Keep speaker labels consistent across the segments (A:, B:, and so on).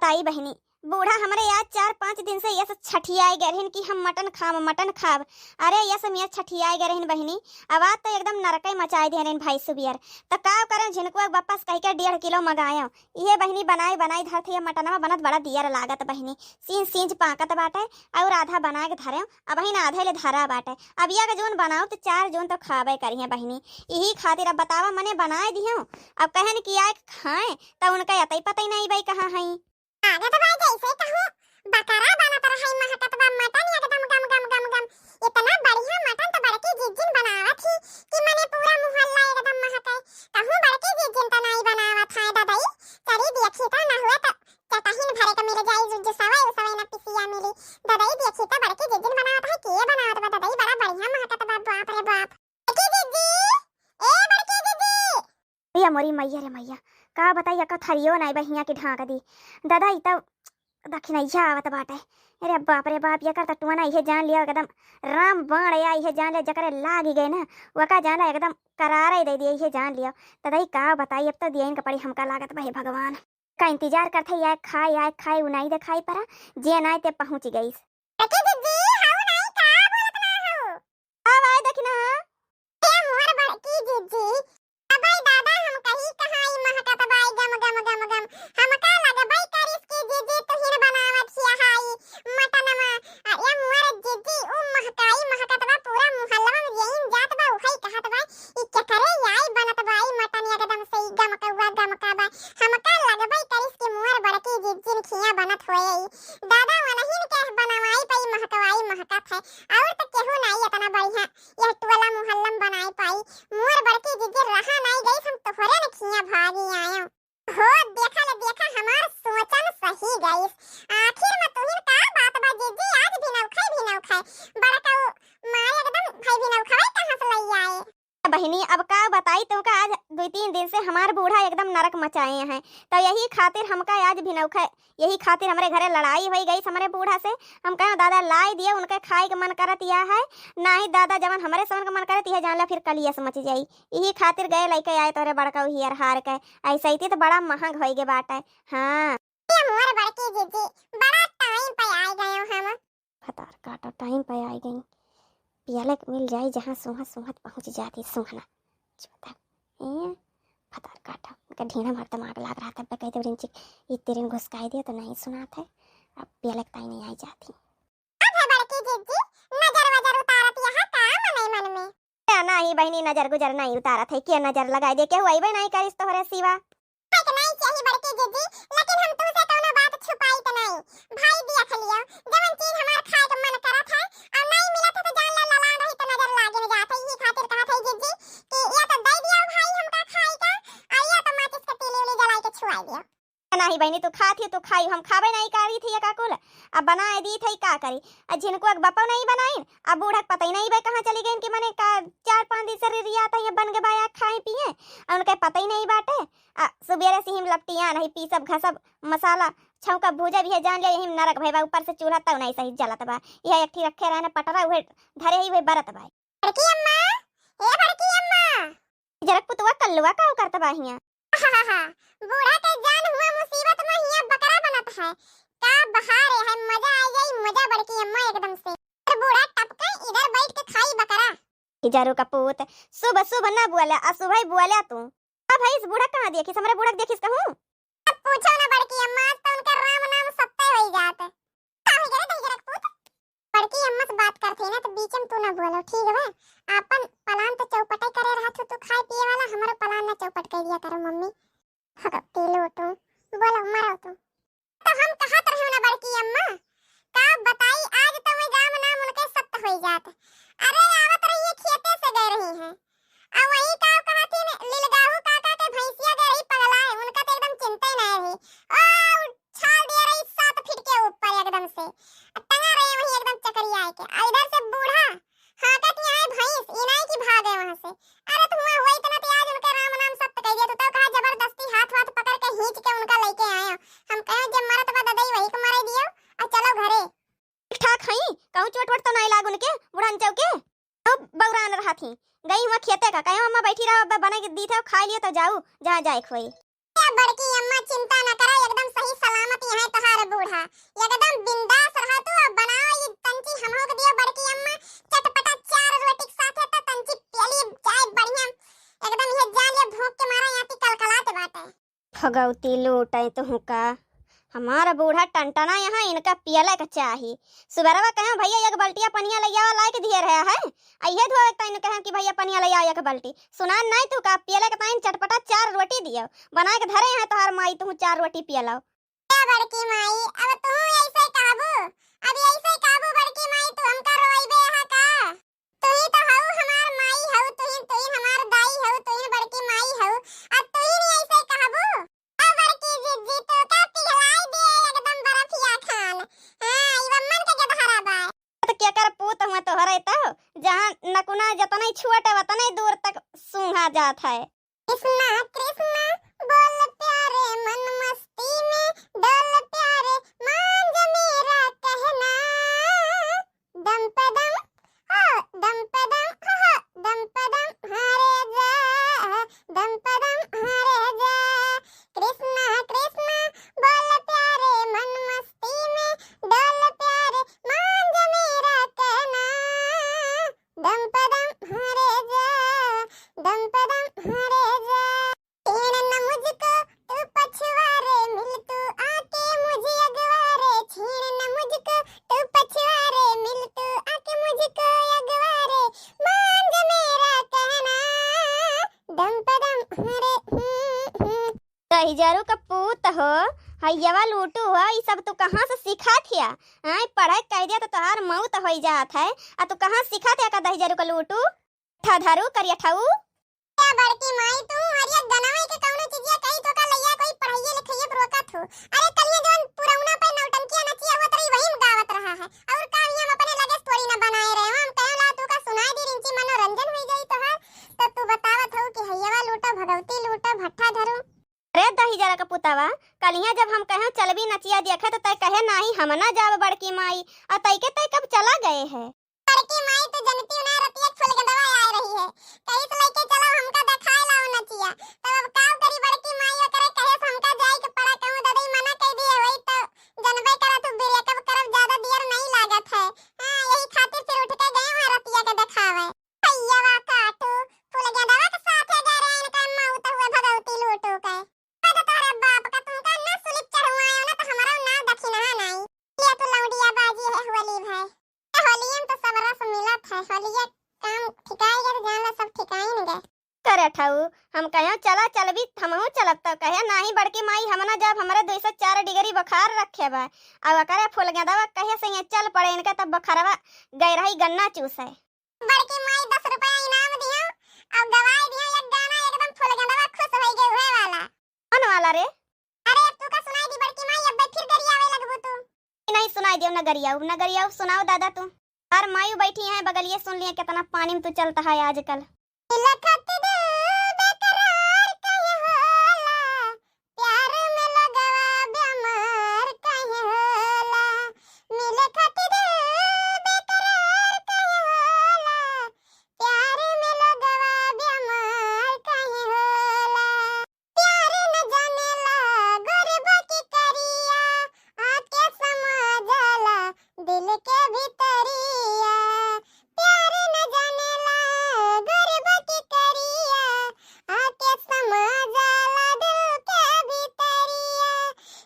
A: बताई बहनी, बूढ़ा हमारे याद 4-5 दिन से ये सब छठियाए गए रहन कि हम मटन खाब। अरे ये सब यहाँ छठियाए गए रहन बहनी। आवाज तो एकदम नरकई मचाए दे रहन भाई सुबियर। तो का करें झिनको वापस कह के 1.5 किलो मंगायो। ये बहनी बनाई बनाई धरते मटनवा बनत बड़ा दियर लागत बहनी। सींच पाकत बाटे और आधा बना के धरे। अब बहन आधे ले धरा बाटे। अब यह जोन बनाओ तो 4 जोन तो खाबे करिए बहनी। यही खातिर अब बतावा मने बनाए दियो। अब कहन कि आए खाए तो उनका यतई पता ही नहीं भाई कहाँ है।
B: आगे तो भाई जैसे कहूँ बकरा बना तर है महकत बा मटन एकदम गम गम गम गम। इतना बढ़िया मटन तो बड़की जिज्जिन बनावत थी कि मने पूरा मोहल्ला एकदम महके। कहूँ बड़की जिज्जिन तो नहीं बनावत है दादाई। चरी देखी तो ना हुआ तो चटहिन भरे के मिल जाई जो सवाई ना पिसिया मिली। दादाई देखी तो बड़की जिज्जिन बनावत है के बनावत बा दादाई बड़ा बढ़िया महकत बा बाप रे बाप। बड़की जिज्जी ए बड़की जिज्जी
A: भैया मोरी मैया रे मैया का बताइए का थरियो नहीं बहिया की ढाक दी दादा ई तो दक्षिणैया आवत बाटे। अरे बाप रे बाप ये कर टुआना इहे जान लिया एकदम राम बाण या इहे जान ले जकरे लाग ही गए ना वका जान एकदम करार ही दे दिए इहे जान लिया। दादा ई का बताई अब तो दियन का पड़ी हमका लागत भाई भगवान का इंतजार करते या खाए उनाई दे खाई परा जे नाय ते पहुंच गई।
B: बड़की जिज्जी हाउ नहीं का बोलत ना हो।
A: अब आए देखना
B: ए मोर बड़की जिज्जी अबे दादा हम कहीं कहां ई महकत बाई गम गम गम गम। हमका लगबई करिस के जिज्जी तुहिन बनावत छिया हाई मटनमा। ये मोर जिज्जी उ महकाई महकत बा पूरा मोहल्ला में यहीं जात बा उखई कहत बा ई के करे याई बनत बाई मटन एकदम सही गम कौवा गम का बा। हमका लगबई करिस के मोर बड़की जिज्जी ने खिया बनत होए दादा वनहिन के बनावाई पई महकवाई महकत है और तो केहू नहीं इतना बढ़िया यह टोला मोहल्ला में बनाई पाई। मोर बड़की जिज्जी रहा नहीं गई हम तोहरे ने खिया भागी आयो हो। देखा हमार सोचन सही गई। आखिर में तुहिन का बात बा जिज्जी आज भी न खाए बड़का मारे एकदम भाई भी न खाए कहां से लई आए।
A: बहिनी अब का बताई तुमका आज 2-3 दिन से हमार बूढ़ा एकदम नरक मचाए हैं। तो यही खातिर हमका आज भी नौखा यही खातिर हमारे घरे लड़ाई हो गई हमारे बूढ़ा से। हम कहा दादा लाई दिए उनके खाए के मन करत या है ना ही दादा जवन हमारे समन का मन करत यह जान ला फिर कलिया समझ जाई। यही खातिर गए लइके आए तोरे बड़का हियर हार के ऐसा ही तो बड़ा महंग हो गए बाटे। हाँ
B: ये मोर बड़की जिज्जी बड़ा टाइम पे आ गए हम।
A: फतार काटो टाइम पे आई गई पियाले मिल जाए जहाँ सुहत पहुँच जाती सुहना चुता फतार काटा उनका ढीना भर दिमाग लग रहा था कहते रिंची इतने घुसकाई दिया तो नहीं सुना था। अब पियाले ताई नहीं आई जाती।
B: अब है बड़की जिज्जी नजर वजर उतारत यहाँ काम नहीं मन में।
A: ना ही बहनी नजर गुजर नहीं उतारा थे क्या नजर लगाई दे के हुआ ही नहीं करिस तोहरे सिवा
B: नहीं चाहिए बड़की जिज्जी लेकिन हम तुमसे कोनो बात छुपाई तो नहीं भाई देख लियो जवन चीज हमार खाए के मन करत है और नहीं मिलत है तो जान ला लला रही तो नजर लागे न जात है। यही खातिर कहत है जिज्जी कि या तो दे दियो भाई हमका खाए का और या तो माचिस के तीली उली जलाई के छुआ दियो।
A: नहीं बहनी तू खाती तू खाई हम खाबे नहीं करी थी का कुल अब बनाए दी थी का करी जिनको एक बप्पा नहीं बनाई अब बूढ़ा पता ही नहीं भाई कहाँ चली गई कि मैंने 4-5 दिन से रिया था ये बन के बाया खाए पिए उनके पता ही नहीं बाटे। सुबेरे से हिम लपटियां नहीं पीसब घसब मसाला छौका भूजा भी है जान लिया यही नरक भाई ऊपर से चूल्हा तब नहीं सही जलत बा यह एक रखे रहने पटरा हुए धरे ही हुए बरत भाई।
B: बड़की अम्मा ए बड़की अम्मा
A: जरक पुतवा कल्लुआ का करत बा हिया
B: बूढ़ा के जान हुआ मुसीबत में हिया बकरा बनत है का बहार है मजा आ गई मजा बड़की अम्मा एकदम से। और बूढ़ा टपके इधर बैठ के खाई बकरा
A: जरू का पूत सुबह ना बुआला आ सुबह बुआला तू अब भाई इस बूढ़ा कहां देखिस हमारे बूढ़ा देखिस कहूं।
B: अब पूछो ना बड़की अम्मा तो उनका राम नाम सत्य हो जात है का हो गया दही जरक पूत। बड़की अम्मा से बात करते ना तो बीच में तू ना बोलो ठीक है। अपन पलान तो चौपटाई करे रहा तू खाए पिए वाला हमारा पलान ना चौपट कर दिया करो मम्मी। हक पीलो तू बोलो मरो तू तो हम कहत रहे ना बड़की अम्मा का बताई आज तो मैं राम नाम उनके सत्य हो जात। अरे आवत रही खेते से गए रही हैं अब वही का कहती ने लीलगाहू काका के भैंसिया गए रही पगला है उनका तो एकदम चिंता ही नहीं रही और छाल दिया रही 7 फीट के ऊपर एकदम से टंगा रही वही एकदम चकरिया के इधर से बूढ़ा हाकत यहाँ है भैंस इनाई की भाग है वहां से। अरे तुम हुआ इतना तो आज उनका राम नाम सत्य कह दिया तो कहा जबरदस्ती हाथ पकड़ के खींच के उनका लेके आए हम कहे जब मरत बा ददई वही को मारे दियो और चलो घरे
A: ठीक ठाक हई कहूं चोट तो नहीं लाग उनके बुढ़न चौके अब बौरान रहा थी गई हुआ खेते का कहीं हम बैठी रहो बना के दी थे खा लिए तो जाऊ जहाँ जाए खोई।
B: बड़की अम्मा चिंता न करा, एकदम सही सलामत यहाँ तहार बूढ़ा, एकदम बिंदास रहा तू। अब बनाओ ये तंची हमहो के दियो बड़की अम्मा, चटपटा 4 रोटी के साथे त तंची प्याली चाय बढ़िया, एकदम ये जान ले भूख के मारा यहाँ कलकलाते बाटे।
A: भगवती लूटे तो का हमारा बूढ़ा टंटना यहाँ इनका पियला का चाही। सुबरवा कहे भैया एक बल्टिया पनिया लैया लायक दिए रहा है, अइहे धो एक तइन कहे कि भैया पनिया लैया एक बल्टी, सुना नहीं तू का पियला के ताइन चटपटा 4 रोटी दियो बना के धरे है तोहार माई, तू 4 रोटी पियलाओ।
B: क्या बड़की माई, अब तू ऐसे कहबू, अब ऐसे कहबू बड़की माई, तू हमका रोइबे है का? तू ही तो हऊ हमार माई हऊ, तू ही हमार दाई हऊ, तू ही बड़की माई हऊ, अब तू ही ऐसे कहबू। अब बड़की जिज्जी तो का पिघलाई दे एकदम बर्फिया खान। हां ई मन के गधरा बा
A: तो क्या कर पूत हुआ तो हरे तो जहां नकुना जतना ही छुअटे वतने दूर तक सूंघा जात है।
B: कृष्णा कृष्णा बोल प्यारे मन मस्ती में डोल प्यारे, मान जा मेरा कहना, दम पे दम हो दम पे दम हो दम पे दम हारे जा, दम पे दम हारे जा। कृष्णा कृष्णा बोल प्यारे मन मस्ती में डोल प्यारे, मान जा मेरा कहना, दम पे दम हारे जा, दम पे दम हारे जा। छेड़ न मुझको तू पछवारे, मिल तू आके मुझे अगवारे, छेड़ न मुझको तू पछवारे, मिल तू आके मुझको अगवारे, मान जा मेरा कहना, दम पे दम हारे।
A: तही जरू का पूत हो हैयवा लूटू हो, ई सब तू कहाँ से सीखा थिया? हां पढ़ाई कह दिया तो तोहार मौत हो जात है, आ तू कहाँ सीखा थिया का दही जरू का लूटू ठधरू करिया ठाऊ?
B: क्या बड़की माई तू हरिया गनवे के कौनो चीजिया कही तो का लइया कोई पढ़ाइए लिखाइए रोकत हो? अरे कलिया जवन पुरौना पे नौटंकिया नचिया हुआ तरी वही गावत रहा है, और का हम अपने लगे स्टोरी न बनाए रहे, हम कहला तू का सुनाई दी रिंची मनोरंजन हो जाई तोहार, तो तू बतावत हो कि हैयवा लूटा भगवती लूटा भट्ठा धरू।
A: अरे दही जरा का पुतावा कलिया जब हम कहे चलबी नचिया देखे तो तय कहे नहीं हम ना जाब बड़की माई, आ तय के तय कब चला गए है?
B: बड़की माई तो जनती ना रतिया फूल के दवा आ रही है, कहीं से लेके चलो हमका दिखाए लाओ नचिया, तब अब का करी बड़की माई करे कहे से हमका जाई के पड़ा कहूं दादी मना कह दिए होई तो जनबे करत हो बिरिया कब करब ज्यादा देर नहीं लागत है। हां यही खातिर फिर उठ के गए वहां रतिया के दिखावे। भैयावा काटू फूल के दवा के साथ है गए इनका मौत हुए भगवती लूटू के, तो तारे बाप का तुमका ना सुलिप चढ़वायो ना तो हमारा ना दक्षिणा नहीं, ये तो लौंडिया बाजी है होली भाई, होलियन तो सब रस मिलत है, होलिया काम ठिकाएगा तो जान ला सब ठिकाइन गए।
A: करे ठाऊ हम कहे चला चलबी हमहू चलब तो कहे नहीं बड़की माई हम ना जब हमारे 204 डिग्री बुखार रखे बा, अब करे फूल गदवा कहे से चल पड़े इनका तब बुखारवा गए रही गन्ना चूसे।
B: बड़की माई 10 रुपया इनाम दियो और गवाई दियो एक गाना एकदम फूल गदवा खुश हो गए हुए वाला।
A: कौन वाला रे?
B: अरे तू का सुनाई दी बड़की माई, अब फिर गरियावे लगबू तू?
A: नहीं सुनाई दियो नगरिया सुनाओ दादा तू। और मायू बैठी है बगलिए सुन लिए कितना पानी में तू चलता है आजकल।
B: लखत दिल बेकरार कहे होला, प्यार में लगवा बेमार कहे होला, मिले खातिर बेकरार कहे होला, प्यार में लगवा बेमार कहे होला, प्यार न जानेला गुरबा की करिया, आके समझला दिल के भीतरिया, प्यार न जानेला गुरबा की करिया, आके समझला दिल के भीतरिया,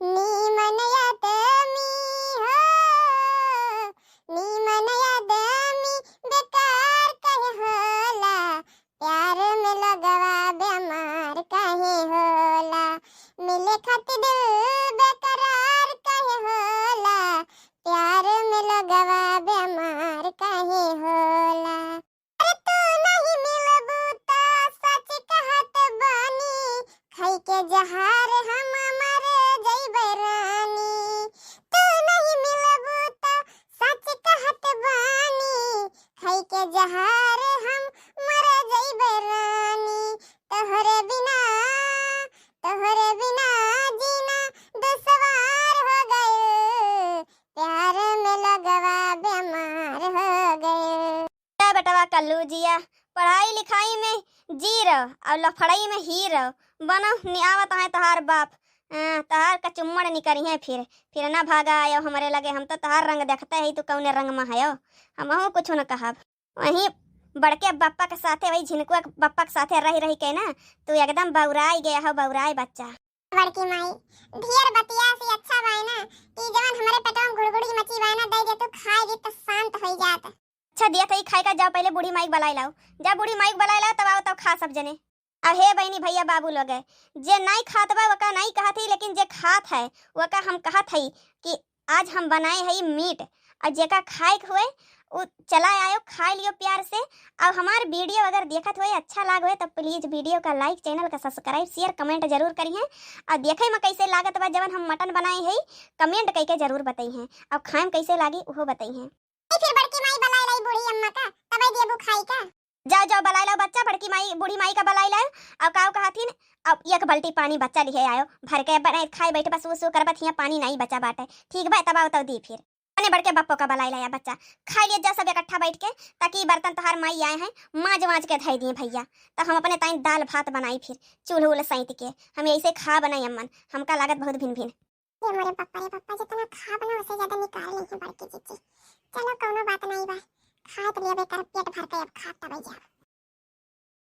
B: नीमन यादमी हो नीमन यादमी बेकार कहे होला, प्यार में लगवा बेमार कहे होला, मिले खातिर दिल बेकरार कहे होला, प्यार में लगवा बेमार कहे होला। अरे तू नहीं मिलबू तो सच कहत बानी, खाई के जहार हम मर जइबे रानी, तू नहीं मिलबू तो सच कहत बानी, खाई के जहार हम मर जइबे रानी, तोहरे बिना जीना दुश्वार हो गए, प्यार में लगवा बेमार हो गए।
A: बेटवा कल्लू जिया पढ़ाई लिखाई में जीरो और लफड़ई में हीरो बनो नियावत है तहार बाप। तहार का चुम्मड़ निकरी है फिर ना भागा आयो हमारे लगे। हम तो तहार रंग देखते ही तू कौने रंग में है। हम कुछ न कहब। वहीं बड़के बप्पा के साथे वही झिनकुआ के बप्पा के साथे रही रही के ना तू एकदम बौराई गया हो, बौराई बच्चा।
B: बड़की माई ढेर बतिया से अच्छा बाय ना कि जवन हमरे पेटवा में गुड़गुड़ी मची बाय ना दे दे तू खाए दी तो शांत हो जात।
A: अच्छा दिया थई खाए का। जाओ पहले बूढ़ी माई बुलाई लाओ। जा बूढ़ी माई बुलाई लाओ तब आओ तब खा सब जने। अब हे बहनी भैया बाबू लोग जे नहीं खात बा वका नहीं कहत ही, लेकिन जे खात है वका हम कहत हई कि आज हम बनाए हई मीट और जेका खाए हुए वो चला आयो खा लियो प्यार से। और हमार वीडियो अगर देखत हुए अच्छा लाग हुए तो प्लीज वीडियो का लाइक, चैनल का सब्सक्राइब, शेयर, कमेंट जरूर करिए। और देखे में कैसे लागत बा जवन हम मटन बनाए हई कमेंट करके जरूर बताई हैं। अब खाए में कैसे लागी वो बताई हैं।
B: फिर बड़की माई बलाई लाई बूढ़ी अम्मा का तबे देबू खाई का।
A: जाओ जाओ बलाई लाओ बच्चा। बड़की माई बूढ़ी माई का बलाई लाओ। अब काव कहथिन अब एक बाल्टी पानी बच्चा लिए आयो भर के बनाए खाए बैठे बस वो करबत हिया पानी नहीं बचा बाटे। ठीक बा तब आओ तब दी फिर अपने बड़के बप्पो का बलाई लाया बच्चा। खा लिए जा सब इकट्ठा बैठ के ताकि बर्तन तहार माई आए हैं मांज मांज के धई दिए भैया। तो हम अपने ताई दाल भात बनाई फिर चूल्हे उल्हे सैंत के हम ऐसे खा बनाई अम्मन। हमका लागत बहुत भिन भिन।
B: ये मोरे पप्पा जितना खा बना उसे ज्यादा निकाल ली बड़की जीजी। चलो कोनो बात नहीं बा। खा तो लिया बेकार पेट भर के अब खा तब जा।